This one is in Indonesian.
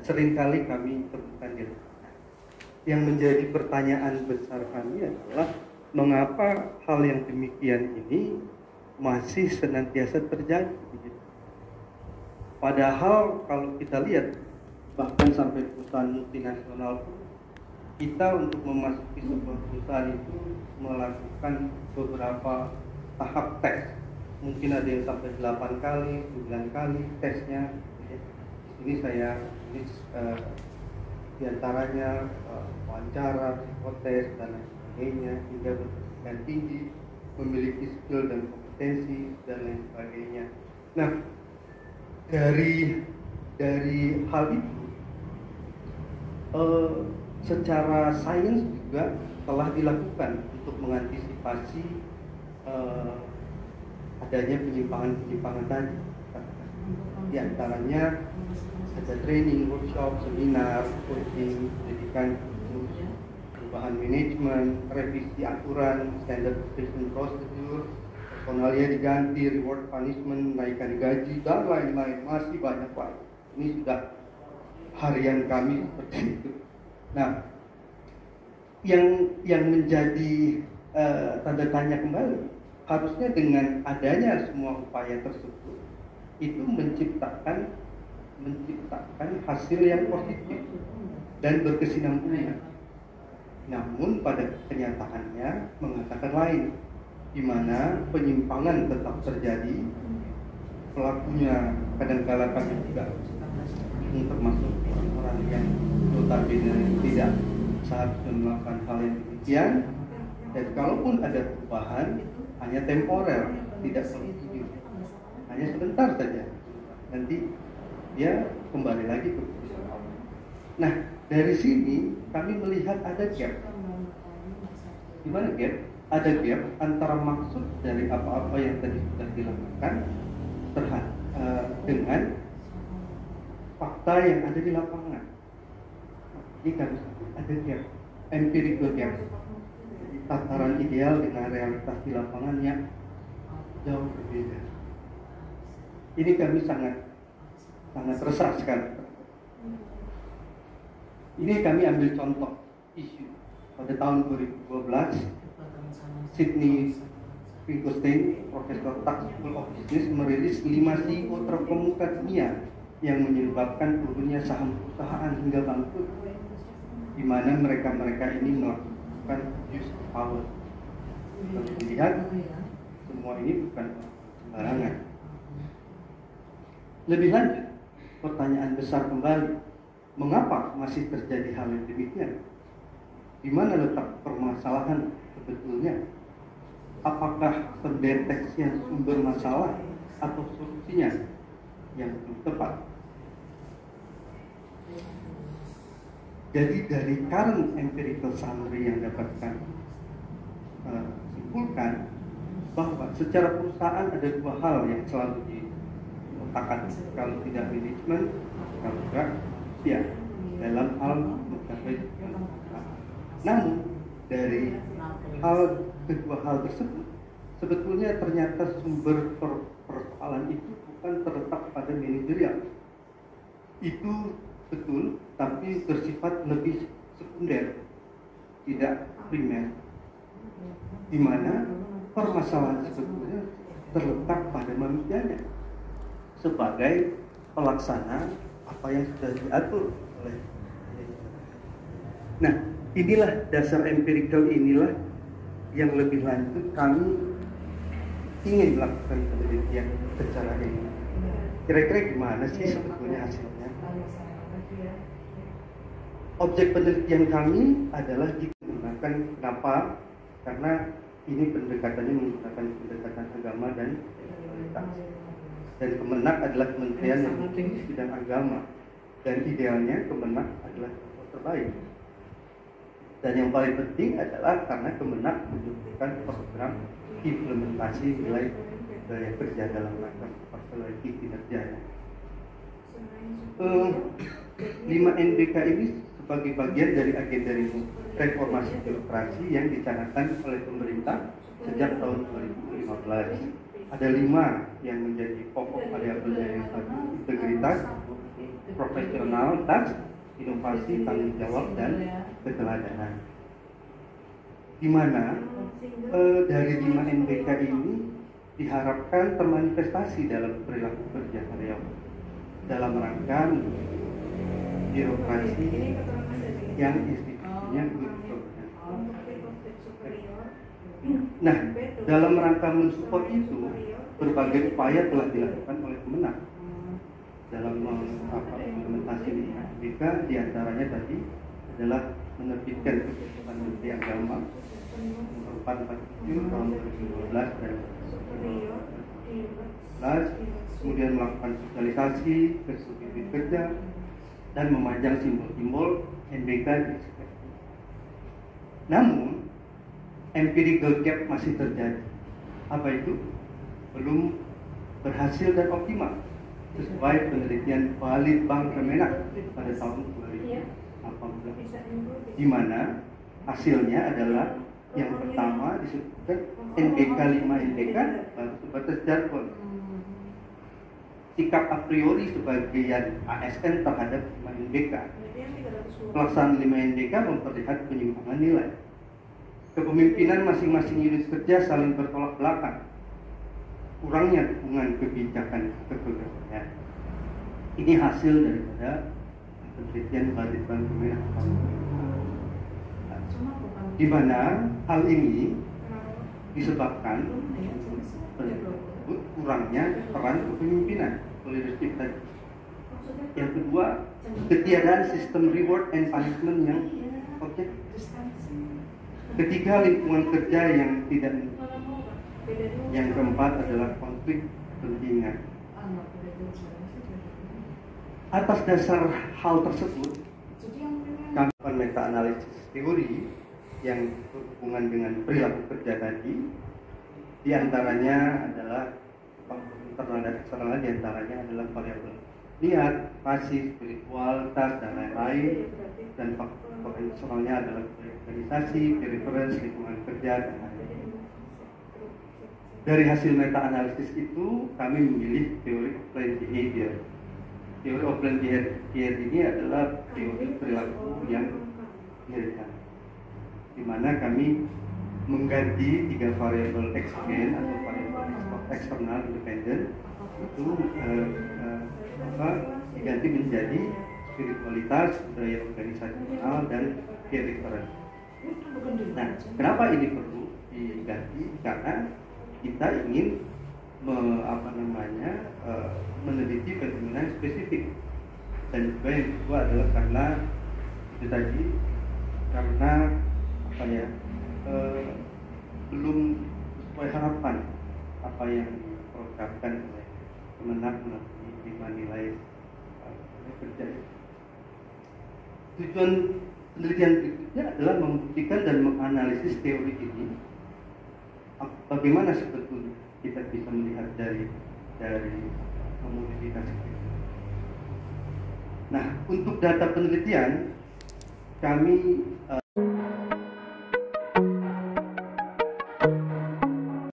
Seringkali kami temukan di lapangan. Yang menjadi pertanyaan besar kami adalah mengapa hal yang demikian ini masih senantiasa terjadi. Padahal kalau kita lihat bahkan sampai perusahaan multinasional pun, kita untuk memasuki sebuah perusahaan itu melakukan beberapa tahap tes. Mungkin ada yang sampai 8 kali, 9 kali tesnya. Ini saya diantaranya wawancara, psikotes dan lain sebagainya, hingga berpendidikan tinggi, memiliki skill dan kompetensi dan lain sebagainya. Nah, dari hal itu, secara sains juga telah dilakukan untuk mengantisipasi adanya penyimpangan-penyimpangan tadi. Di antaranya ada training, workshop, seminar, coaching, pendidikan khusus, perubahan manajemen, revisi aturan, standard operation procedure, personalnya diganti, reward punishment, naikkan gaji, dan lain-lain. Masih banyak Pak. Ini sudah harian kami seperti itu. Nah, yang menjadi tanda tanya kembali, harusnya dengan adanya semua upaya tersebut itu menciptakan hasil yang positif dan berkesinambungan. Namun pada kenyataannya mengatakan lain, di mana penyimpangan tetap terjadi. Pelakunya kadang-kala kami juga termasuk orang-orang yang notabene tidak seharusnya melakukan hal yang demikian, dan kalaupun ada perubahan hanya temporer, tidak kontinue, hanya sebentar saja, nanti dia kembali lagi ke perusahaan awal. Nah, dari sini kami melihat ada gap. Di mana gap? Ada gap antara maksud dari apa-apa yang tadi sudah dilakukan dengan fakta yang ada di lapangan. Ini kami sebut ada gap, empirical gap. Jadi tataran ideal dengan realitas di lapangan yang jauh berbeda. Ini kami sangat resah sekali. Ini kami ambil contoh isu pada tahun 2012. Sydney Finkelstein, Profesor Tax School of Business, merilis 5 CEO terkemuka dunia yang menyebabkan turunnya saham perusahaan hingga bangkrut, di mana mereka ini melakukan abuse of power. Kalau dilihat, semua ini bukan sembarangan. Lebih lanjut, pertanyaan besar kembali, mengapa masih terjadi hal yang demikian? Di mana letak permasalahan sebetulnya? Apakah pendeteksian sumber masalah atau solusinya yang belum tepat? Jadi dari current empirical summary yang dapat kami simpulkan bahwa secara perusahaan ada dua hal yang selalu diletakkan, kalau tidak manajemen, kalau tidak ya dalam hal mencapai tujuan. Namun dari kedua hal tersebut, sebetulnya ternyata sumber persoalan itu bukan terletak pada manajerial. Itu betul, tapi bersifat lebih sekunder, tidak primer, di mana permasalahan sebetulnya terletak pada manusianya sebagai pelaksana apa yang sudah diatur oleh. Nah, inilah dasar empirical, inilah yang lebih lanjut kami ingin melakukan penelitian secara ini. Kira-kira gimana sih sebetulnya hasilnya? Objek penelitian kami adalah digunakan, kenapa? Karena ini pendekatannya menggunakan pendekatan agama dan seksualitas. Dan Kemenak adalah kementerian yang di bidang agama, dan idealnya Kemenak adalah yang terbaik. Dan yang paling penting adalah karena Kemenak menunjukkan program implementasi nilai budaya kerja dalam rangka memperbaiki kinerjanya. 5 NDK ini sebagai bagian dari agenda reformasi birokrasi yang dicanangkan oleh pemerintah sejak tahun 2015. Ada 5 yang menjadi pokok variabelnya, yang tadi: integritas, profesionalitas, inovasi, tanggung jawab, dan keteladanan. Di mana dari 5 NBK ini diharapkan termanifestasi dalam perilaku kerja karyawan dalam rangka birokrasi yang institusinya good. Nah, dalam rangka mensupport itu, berbagai upaya telah dilakukan oleh Kemenag dalam implementasi NBK. Diantaranya tadi adalah menerbitkan keputusan Menteri Agama nomor 447 tahun 2012 dan 2012, kemudian melakukan sosialisasi ke subjek kerja dan memajang simbol-simbol NBK di sekitar. Namun empirical gap masih terjadi. Apa itu? Belum berhasil dan optimal sesuai penelitian Balitbank Kemenak pada tahun 2018, di mana hasilnya adalah yang pertama disebutkan NBK 5 NBK baru sebatas jargon. Sikap a priori sebagian ASN terhadap 5 NBK. Pelaksanaan 5 NBK memperlihat penyimpangan nilai. Kepemimpinan masing-masing unit kerja saling bertolak belakang. Kurangnya dukungan kebijakan kepegawaian. Ini hasil daripada penelitian Balitbank Kemenak, di mana hal ini disebabkan kurangnya peran kepemimpinan, leadership tadi. Yang kedua, ketiadaan sistem reward and punishment yang objektif. Ketiga, lingkungan kerja yang tidak. Yang keempat adalah konflik kepentingan. Atas dasar hal tersebut, kami melakukan meta-analisis teori yang berhubungan dengan perilaku kerja tadi. Di antaranya adalah faktor internal dan eksternal, di antaranya adalah variabel niat, pasif, spiritualitas, dan lain-lain. Dan faktor eksternalnya adalah organisasi, preferensi, lingkungan kerja, dan lain-lain. Dari hasil meta-analisis itu, kami memilih teori of planned behavior. Teori of planned behavior ini adalah teori perilaku yang direncanakan, di mana kami mengganti 3 variabel extern atau variabel eksternal independen itu diganti menjadi spiritualitas, budaya organisasional, dan preferensi. Nah, kenapa ini perlu diganti? Karena kita ingin meneliti fenomena spesifik, dan juga yang kedua adalah karena itu tadi, karena belum sesuai harapan apa yang diprogramkan oleh Kemenag melalui 5 nilai kerja. Tujuan penelitian berikutnya adalah membuktikan dan menganalisis teori ini. Bagaimana sebetulnya kita bisa melihat dari modifikasi itu. Nah, untuk data penelitian kami